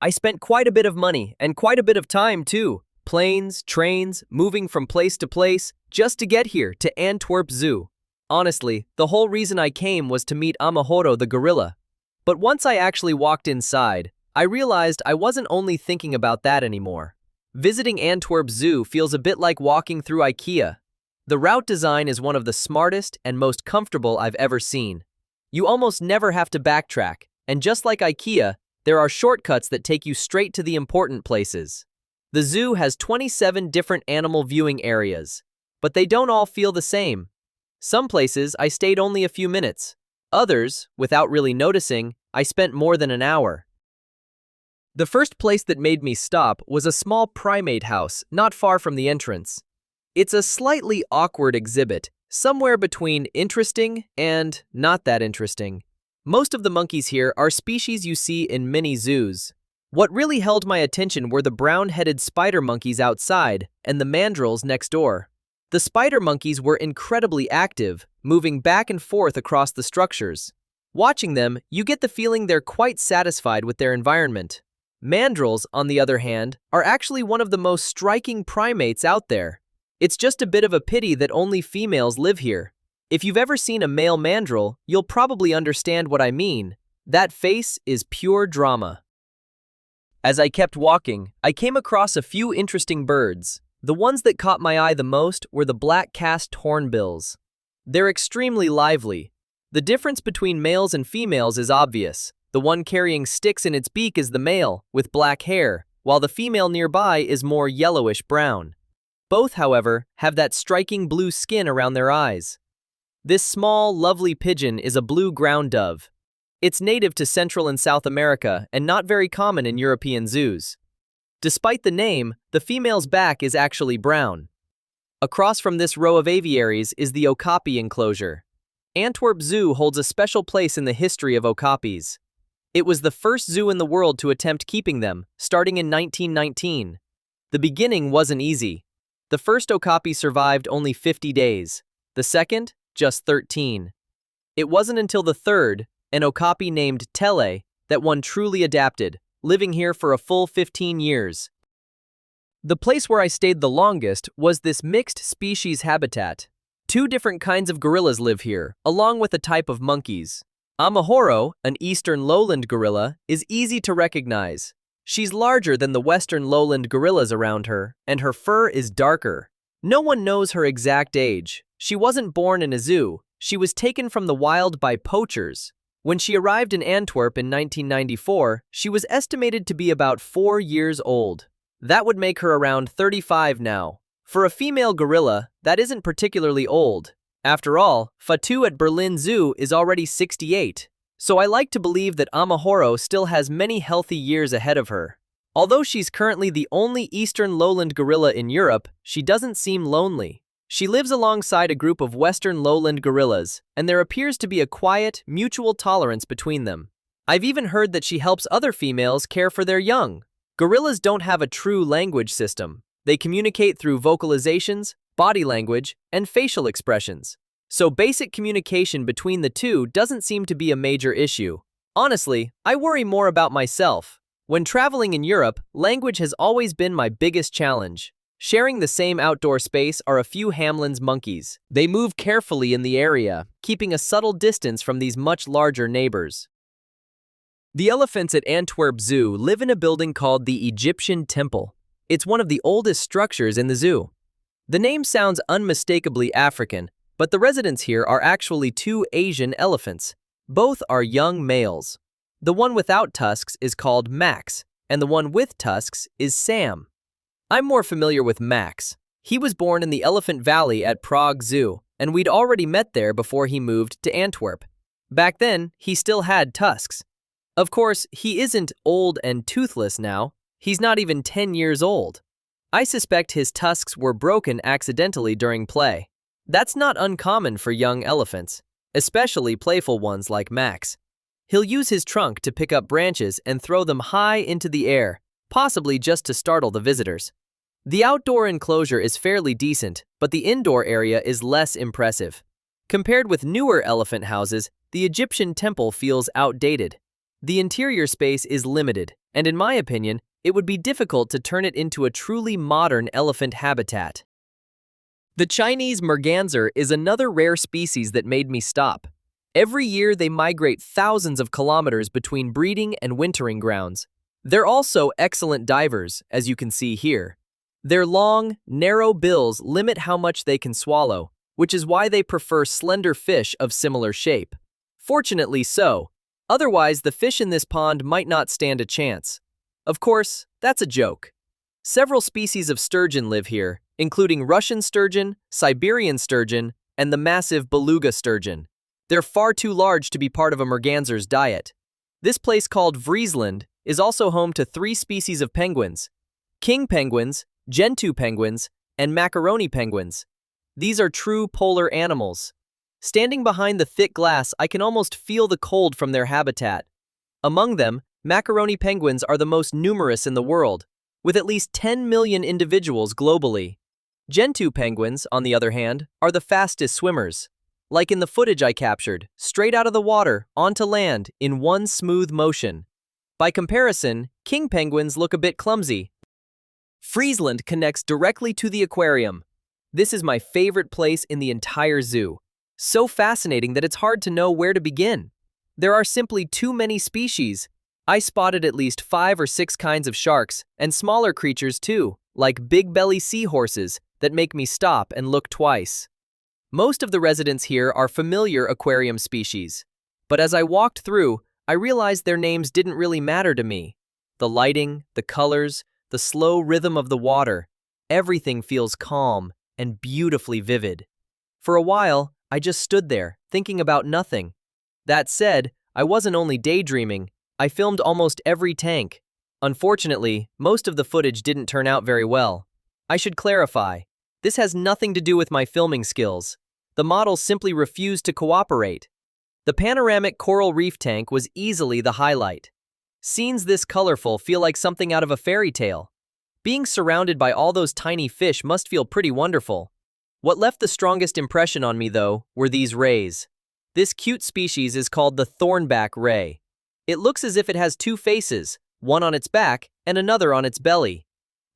I spent quite a bit of money and quite a bit of time too. Planes, trains, moving from place to place, just to get here to Antwerp Zoo. Honestly, the whole reason I came was to meet Amahoro the gorilla. But once I actually walked inside, I realized I wasn't only thinking about that anymore. Visiting Antwerp Zoo feels a bit like walking through IKEA. The route design is one of the smartest and most comfortable I've ever seen. You almost never have to backtrack, and just like IKEA, there are shortcuts that take you straight to the important places. The zoo has 27 different animal viewing areas, but they don't all feel the same. Some places I stayed only a few minutes. Others, without really noticing, I spent more than an hour. The first place that made me stop was a small primate house not far from the entrance. It's a slightly awkward exhibit, somewhere between interesting and not that interesting. Most of the monkeys here are species you see in many zoos. What really held my attention were the brown-headed spider monkeys outside and the mandrills next door. The spider monkeys were incredibly active, moving back and forth across the structures. Watching them, you get the feeling they're quite satisfied with their environment. Mandrills, on the other hand, are actually one of the most striking primates out there. It's just a bit of a pity that only females live here. If you've ever seen a male mandrill, you'll probably understand what I mean. That face is pure drama. As I kept walking, I came across a few interesting birds. The ones that caught my eye the most were the black-cast hornbills. They're extremely lively. The difference between males and females is obvious. The one carrying sticks in its beak is the male, with black hair, while the female nearby is more yellowish-brown. Both, however, have that striking blue skin around their eyes. This small, lovely pigeon is a blue ground dove. It's native to Central and South America and not very common in European zoos. Despite the name, the female's back is actually brown. Across from this row of aviaries is the okapi enclosure. Antwerp Zoo holds a special place in the history of okapis. It was the first zoo in the world to attempt keeping them, starting in 1919. The beginning wasn't easy. The first okapi survived only 50 days. The second, just 13. It wasn't until the third, an okapi named Tele, that one truly adapted, living here for a full 15 years. The place where I stayed the longest was this mixed species habitat. Two different kinds of gorillas live here, along with a type of monkeys. Amahoro, an eastern lowland gorilla, is easy to recognize. She's larger than the western lowland gorillas around her, and her fur is darker. No one knows her exact age. She wasn't born in a zoo. She was taken from the wild by poachers. When she arrived in Antwerp in 1994, she was estimated to be about 4 years old. That would make her around 35 now. For a female gorilla, that isn't particularly old. After all, Fatou at Berlin Zoo is already 68. So I like to believe that Amahoro still has many healthy years ahead of her. Although she's currently the only eastern lowland gorilla in Europe, she doesn't seem lonely. She lives alongside a group of western lowland gorillas, and there appears to be a quiet, mutual tolerance between them. I've even heard that she helps other females care for their young. Gorillas don't have a true language system. They communicate through vocalizations, body language, and facial expressions. So basic communication between the two doesn't seem to be a major issue. Honestly, I worry more about myself. When traveling in Europe, language has always been my biggest challenge. Sharing the same outdoor space are a few Hamlin's monkeys. They move carefully in the area, keeping a subtle distance from these much larger neighbors. The elephants at Antwerp Zoo live in a building called the Egyptian Temple. It's one of the oldest structures in the zoo. The name sounds unmistakably African, but the residents here are actually two Asian elephants. Both are young males. The one without tusks is called Max, and the one with tusks is Sam. I'm more familiar with Max. He was born in the Elephant Valley at Prague Zoo, and we'd already met there before he moved to Antwerp. Back then, he still had tusks. Of course, he isn't old and toothless now. He's not even 10 years old. I suspect his tusks were broken accidentally during play. That's not uncommon for young elephants, especially playful ones like Max. He'll use his trunk to pick up branches and throw them high into the air, possibly just to startle the visitors. The outdoor enclosure is fairly decent, but the indoor area is less impressive. Compared with newer elephant houses, the Egyptian temple feels outdated. The interior space is limited, and in my opinion, it would be difficult to turn it into a truly modern elephant habitat. The Chinese merganser is another rare species that made me stop. Every year they migrate thousands of kilometers between breeding and wintering grounds. They're also excellent divers, as you can see here. Their long, narrow bills limit how much they can swallow, which is why they prefer slender fish of similar shape. Fortunately so, otherwise the fish in this pond might not stand a chance. Of course, that's a joke. Several species of sturgeon live here, including Russian sturgeon, Siberian sturgeon, and the massive beluga sturgeon. They're far too large to be part of a merganser's diet. This place called Friesland is also home to 3 species of penguins: king penguins, gentoo penguins, and macaroni penguins. These are true polar animals. Standing behind the thick glass, I can almost feel the cold from their habitat. Among them, macaroni penguins are the most numerous in the world, with at least 10 million individuals globally. Gentoo penguins, on the other hand, are the fastest swimmers. Like in the footage I captured, straight out of the water, onto land, in one smooth motion. By comparison, king penguins look a bit clumsy. Friesland connects directly to the aquarium. This is my favorite place in the entire zoo. So fascinating that it's hard to know where to begin. There are simply too many species. I spotted at least 5 or 6 kinds of sharks, and smaller creatures too, like big-belly seahorses, that make me stop and look twice. Most of the residents here are familiar aquarium species. But as I walked through, I realized their names didn't really matter to me. The lighting, the colors, the slow rhythm of the water, everything feels calm and beautifully vivid. For a while, I just stood there, thinking about nothing. That said, I wasn't only daydreaming, I filmed almost every tank. Unfortunately, most of the footage didn't turn out very well. I should clarify, this has nothing to do with my filming skills. The models simply refused to cooperate. The panoramic coral reef tank was easily the highlight. Scenes this colorful feel like something out of a fairy tale. Being surrounded by all those tiny fish must feel pretty wonderful. What left the strongest impression on me, though, were these rays. This cute species is called the thornback ray. It looks as if it has 2 faces, one on its back and another on its belly.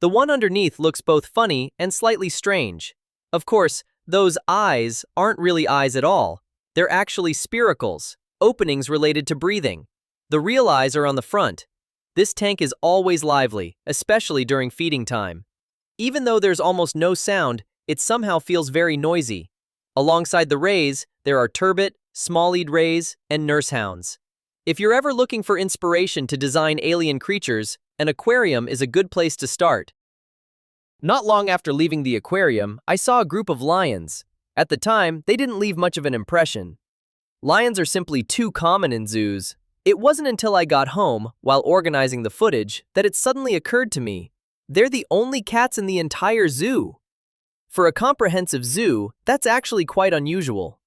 The one underneath looks both funny and slightly strange. Of course, those eyes aren't really eyes at all. They're actually spiracles, openings related to breathing. The real eyes are on the front. This tank is always lively, especially during feeding time. Even though there's almost no sound, it somehow feels very noisy. Alongside the rays, there are turbot, small-eyed rays, and nursehounds. If you're ever looking for inspiration to design alien creatures, an aquarium is a good place to start. Not long after leaving the aquarium, I saw a group of lions. At the time, they didn't leave much of an impression. Lions are simply too common in zoos. It wasn't until I got home, while organizing the footage, that it suddenly occurred to me. They're the only cats in the entire zoo. For a comprehensive zoo, that's actually quite unusual.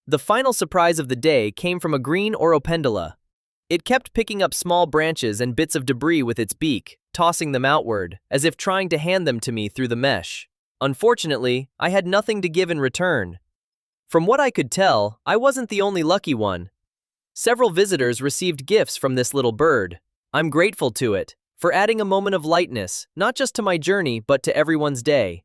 The final surprise of the day came from a green Oropendula. It kept picking up small branches and bits of debris with its beak, tossing them outward, as if trying to hand them to me through the mesh. Unfortunately, I had nothing to give in return. From what I could tell, I wasn't the only lucky one. Several visitors received gifts from this little bird. I'm grateful to it, for adding a moment of lightness, not just to my journey, but to everyone's day.